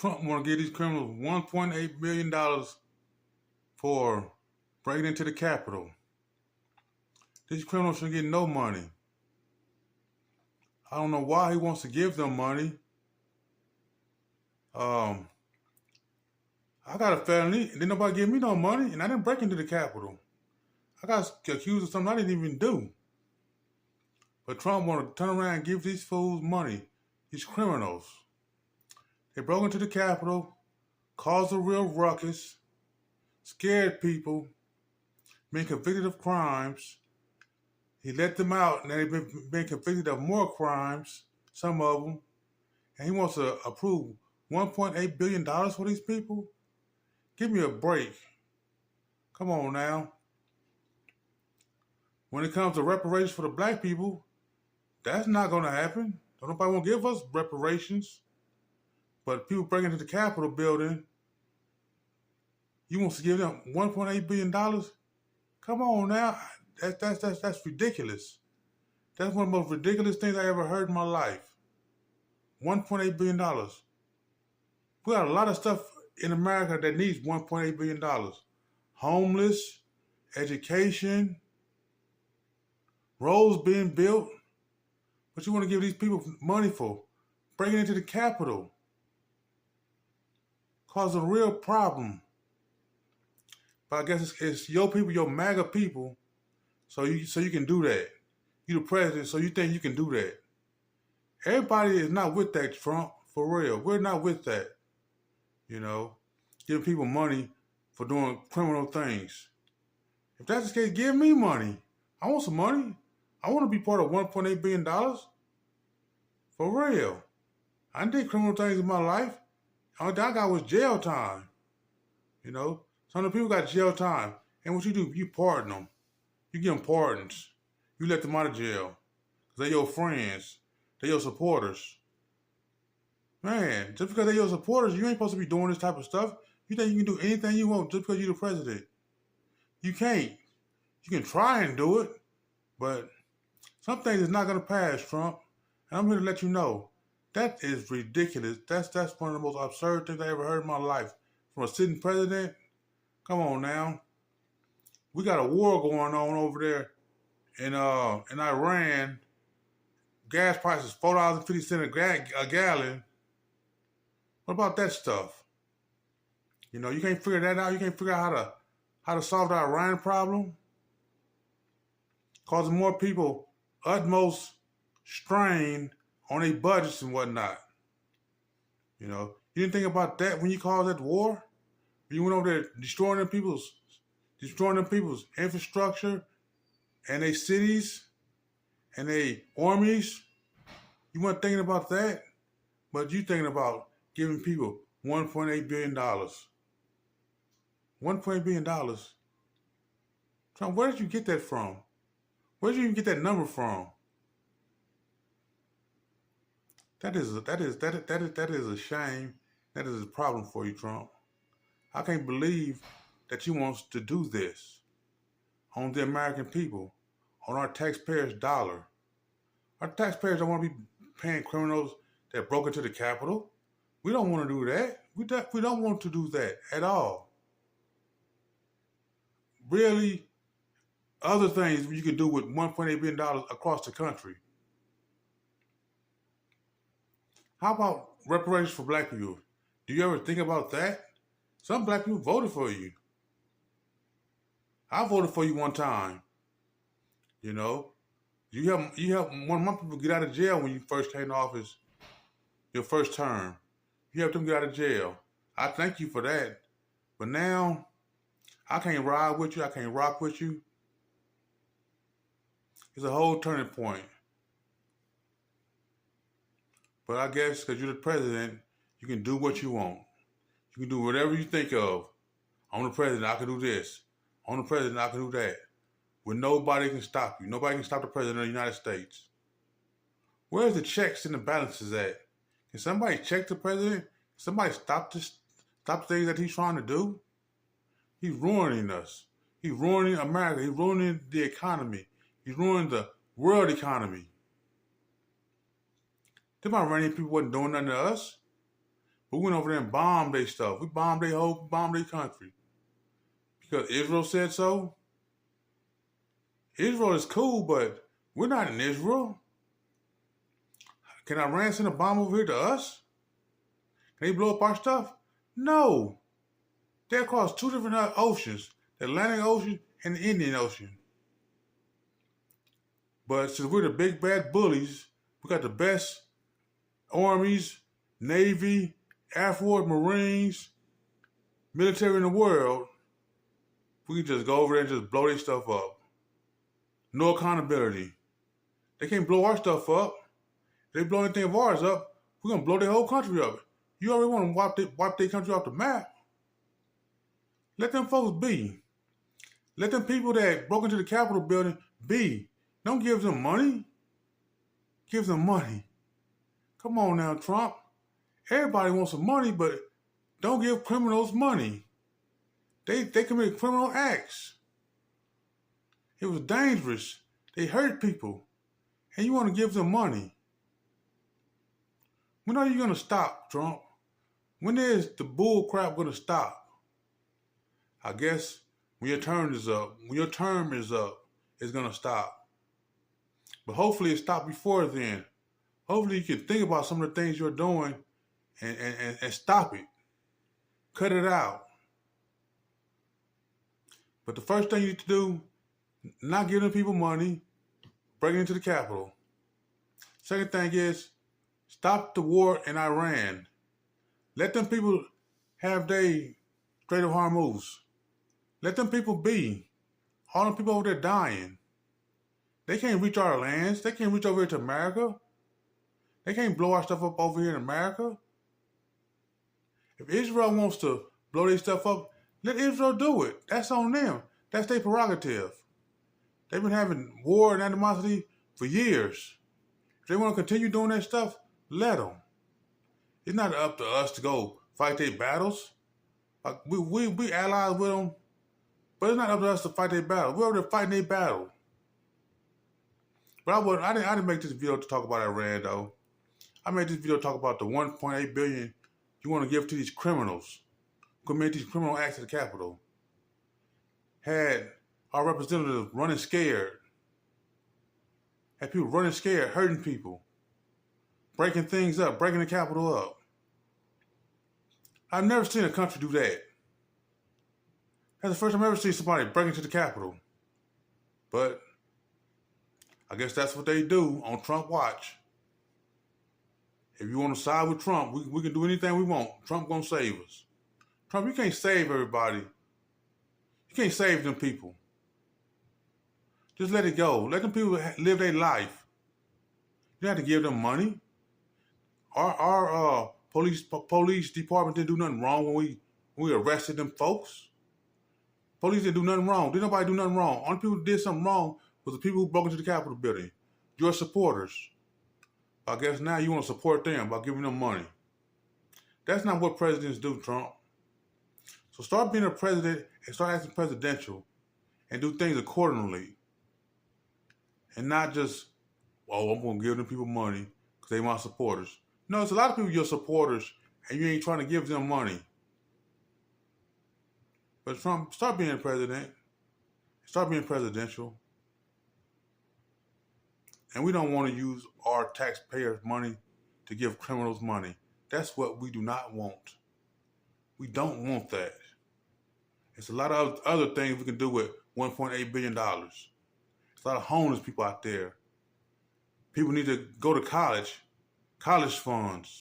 Trump want to give these criminals $1.8 billion for breaking into the Capitol. These criminals should get no money. I don't know why he wants to give them money. I got a felony, and didn't nobody give me no money, and I didn't break into the Capitol. I got accused of something I didn't even do. But Trump wanted to turn around and give these fools money, these criminals. They broke into the Capitol, caused a real ruckus, scared people, been convicted of crimes. He let them out, and they've been convicted of more crimes, some of them. And he wants to approve $1.8 billion for these people? Give me a break. Come on now. When it comes to reparations for the black people, that's not going to happen. Don't nobody want to give us reparations. But people breaking into the Capitol building, you want to give them $1.8 billion? Come on now. That's ridiculous. That's one of the most ridiculous things I ever heard in my life. $1.8 billion. We got a lot of stuff in America that needs $1.8 billion. Homeless, education, roads being built. But you want to give these people money for breaking into the Capitol. Cause a real problem. But I guess it's your people, your MAGA people, so you can do that. You the president, so you think you can do that. Everybody is not with that, Trump, for real. We're not with that. You know, giving people money for doing criminal things. If that's the case, give me money. I want some money. I want to be part of $1.8 billion. For real. I did criminal things in my life. All I got was jail time. You know, some of the people got jail time. And what you do, you pardon them. You give them pardons. You let them out of jail. They're your friends. They're your supporters. Man, just because they're your supporters, you ain't supposed to be doing this type of stuff. You think you can do anything you want just because you're the president. You can't. You can try and do it, but some things is not going to pass, Trump. And I'm here to let you know, that is ridiculous. That's one of the most absurd things I ever heard in my life. From a sitting president? Come on now. We got a war going on over there in Iran. Gas prices $4.50 a gallon. What about that stuff? You know, you can't figure that out. You can't figure out how to solve the Iran problem. Causing more people utmost strain on their budgets and whatnot. You know, you didn't think about that when you caused that war? When you went over there destroying them people's infrastructure and their cities and their armies. You weren't thinking about that, but you thinking about giving people $1.8 billion. $1.8 billion. Trump, where did you get that from? Where did you even get that number from? That is a shame. That is a problem for you, Trump. I can't believe that you want to do this on the American people, on our taxpayers' dollar. Our taxpayers don't want to be paying criminals that broke into the Capitol. We don't want to do that. We don't want to do that at all. Really, other things you can do with $1.8 billion across the country. How about reparations for black people? Do you ever think about that? Some black people voted for you. I voted for you one time. You know, you helped one of my people get out of jail when you first came to office, your first term. You helped them get out of jail. I thank you for that. But now, I can't ride with you. I can't rock with you. It's a whole turning point. But I guess because you're the president, you can do what you want. You can do whatever you think of. I'm the president, I can do this. I'm the president, I can do that. When nobody can stop you. Nobody can stop the president of the United States. Where's the checks and the balances at? Can somebody check the president? Can somebody stop the things that he's trying to do? He's ruining us. He's ruining America. He's ruining the economy. He's ruining the world economy. Them Iranian people wasn't doing nothing to us. But we went over there and bombed their stuff. We bombed their country. Because Israel said so. Israel is cool, but we're not in Israel. Can Iran send a bomb over here to us? Can they blow up our stuff? No. They're across two different oceans, the Atlantic Ocean and the Indian Ocean. But since we're the big bad bullies, we got the best armies, Navy, Air Force, Marines, military in the world. We can just go over there and just blow their stuff up. No accountability. They can't blow our stuff up. If they blow anything of ours up, we're going to blow their whole country up. You already want to wipe their country off the map. Let them folks be. Let them people that broke into the Capitol building be. Don't give them money. Give them money. Come on now, Trump. Everybody wants some money, but don't give criminals money. They committed criminal acts. It was dangerous. They hurt people. And you want to give them money. When are you going to stop, Trump? When is the bull crap going to stop? I guess when your term is up, it's going to stop. But hopefully it stopped before then. Hopefully you can think about some of the things you're doing and stop it. Cut it out. But the first thing you need to do, not giving people money, breaking into the Capitol. Second thing is, stop the war in Iran. Let them people have their Strait of Hormuz. Let them people be. All them people over there dying. They can't reach our lands. They can't reach over here to America. They can't blow our stuff up over here in America. If Israel wants to blow their stuff up, let Israel do it. That's on them. That's their prerogative. They've been having war and animosity for years. If they want to continue doing that stuff, let them. It's not up to us to go fight their battles. Like we allies with them, but it's not up to us to fight their battle. We're over there fighting their battle. But I didn't make this video to talk about Iran though. I made this video to talk about the 1.8 billion you want to give to these criminals who commit these criminal acts at the Capitol. Had our representatives running scared. Had people running scared, hurting people, breaking things up, breaking the Capitol up. I've never seen a country do that. That's the first time I've ever seen somebody break into the Capitol. But I guess that's what they do on Trump watch. If you want to side with Trump, we can do anything we want. Trump gonna save us. Trump, you can't save everybody. You can't save them people. Just let it go. Let them people live their life. You don't have to give them money. Our police department didn't do nothing wrong when we arrested them folks. Police didn't do nothing wrong. Didn't nobody do nothing wrong. Only people who did something wrong was the people who broke into the Capitol building. Your supporters. I guess now you want to support them by giving them money. That's not what presidents do, Trump. So start being a president and start acting presidential and do things accordingly. And not just, oh, I'm going to give them people money because they my supporters. No, it's a lot of people your supporters and you ain't trying to give them money. But Trump, start being president. Start being presidential. And we don't want to use our taxpayers' money to give criminals money. That's what we do not want. We don't want that. There's a lot of other things we can do with $1.8 billion. There's a lot of homeless people out there. People need to go to college funds.